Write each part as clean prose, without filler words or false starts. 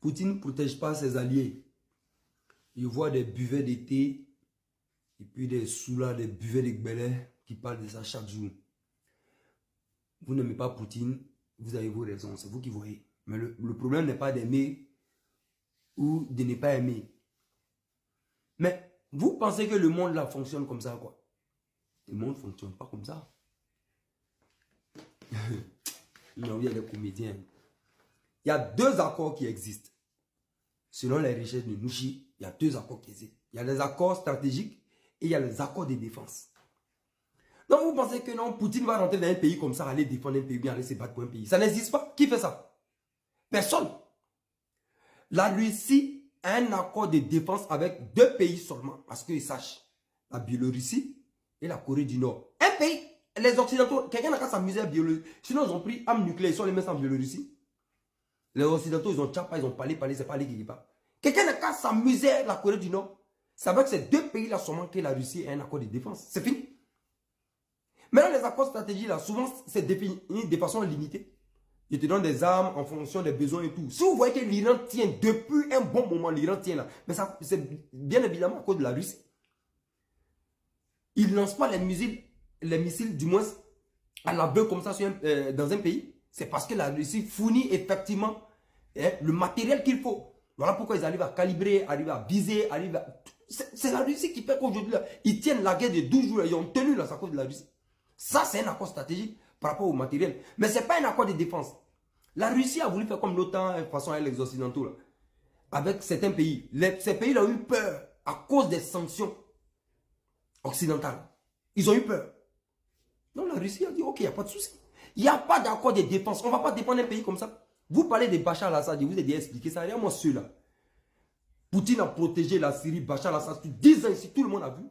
Poutine ne protège pas ses alliés. Il voit des buvets de thé et puis des soulas, des buvets de gbelets qui parlent de ça chaque jour. Vous n'aimez pas Poutine, vous avez vos raisons, c'est vous qui voyez. Mais le problème n'est pas d'aimer ou de ne pas aimer. Mais vous pensez que le monde là fonctionne comme ça, quoi? Le monde ne fonctionne pas comme ça. Non, il y a des comédiens. Il y a deux accords qui existent. Selon les richesses de Nouchi, il y a deux accords qui existent. Il y a les accords stratégiques et il y a les accords de défense. Donc vous pensez que non, Poutine va rentrer dans un pays comme ça, aller défendre un pays, bien aller se battre pour un pays. Ça n'existe pas. Qui fait ça? Personne. La Russie a un accord de défense avec deux pays seulement, parce qu'ils sachent. La Biélorussie et la Corée du Nord. Un pays, les Occidentaux, quelqu'un n'a qu'à s'amuser à Biélorussie. Sinon, ils ont pris armes nucléaires, ils sont les mêmes en Biélorussie. Les Occidentaux, ils ont tchapa, ils ont parlé, c'est pas allé quelque part. Quelqu'un n'a qu'à s'amuser à la Corée du Nord. C'est avec ces deux pays-là seulement que la Russie a un accord de défense. C'est fini. Maintenant, les accords stratégiques, là, souvent, c'est défini de façon limitée. Je te donne des armes en fonction des besoins et tout. Si vous voyez que l'Iran tient depuis un bon moment, l'Iran tient là. Mais ça, c'est bien évidemment à cause de la Russie. Ils ne lancent pas les missiles, du moins, à la bœuf comme ça dans un pays. C'est parce que la Russie fournit effectivement le matériel qu'il faut. Voilà pourquoi ils arrivent à calibrer, arrivent à viser, arrivent à... C'est la Russie qui fait qu'aujourd'hui, ils tiennent la guerre de 12 jours. Ils ont tenu là, à cause de la Russie. Ça, c'est un accord stratégique par rapport au matériel. Mais ce n'est pas un accord de défense. La Russie a voulu faire comme l'OTAN, de façon avec les Occidentaux, là, avec certains pays. Ces pays-là ont eu peur à cause des sanctions occidentales. Ils ont eu peur. Donc la Russie a dit, ok, il n'y a pas de souci. Il n'y a pas d'accord de défense. On ne va pas défendre un pays comme ça. Vous parlez de Bachar al-Assad, je vous ai déjà expliqué ça. Regarde-moi ceux-là. Poutine a protégé la Syrie, Bachar al-Assad, 10 ans ici, tout le monde a vu.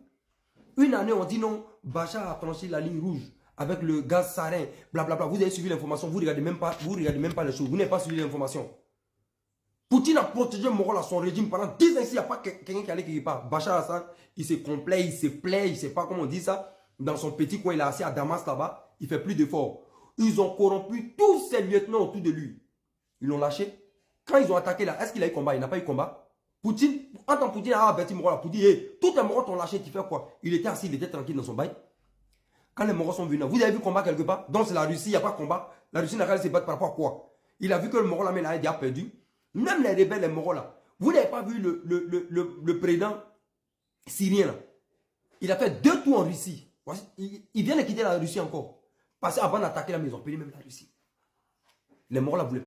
Une année, on dit non, Bachar a franchi la ligne rouge avec le gaz sarin, blablabla. Vous avez suivi l'information, vous ne regardez même pas les choses, vous n'avez pas suivi l'information. Poutine a protégé Morol à son régime pendant 10 ans ici, il n'y a pas quelqu'un qui allait quelque part. Bachar al-Assad, il se complaît, il se plaît, il ne sait pas comment on dit ça. Dans son petit coin, il est assis à Damas là-bas, il ne fait plus d'efforts. Ils ont corrompu tous ses lieutenants autour de lui. Ils l'ont lâché. Quand ils ont attaqué là, est-ce qu'il a eu combat? Il n'a pas eu combat. Poutine, en tant que Poutine a averti Morol, pour dire, hey, tous les Moraux t'ont lâché, tu fais quoi? Il était assis, il était tranquille dans son bail. Quand les Moraux sont venus, vous avez vu combat quelque part? Donc c'est la Russie, il n'y a pas de combat. La Russie n'a qu'à se battre par rapport à quoi? Il a vu que le Morol là, a déjà perdu. Même les rebelles, les Moraux là. Vous n'avez pas vu le président syrien là? Il a fait 2 tours en Russie. Il vient de quitter la Russie encore. Parce qu'avant d'attaquer la maison, ils ont payé même la Russie. Les Moraux là voulaient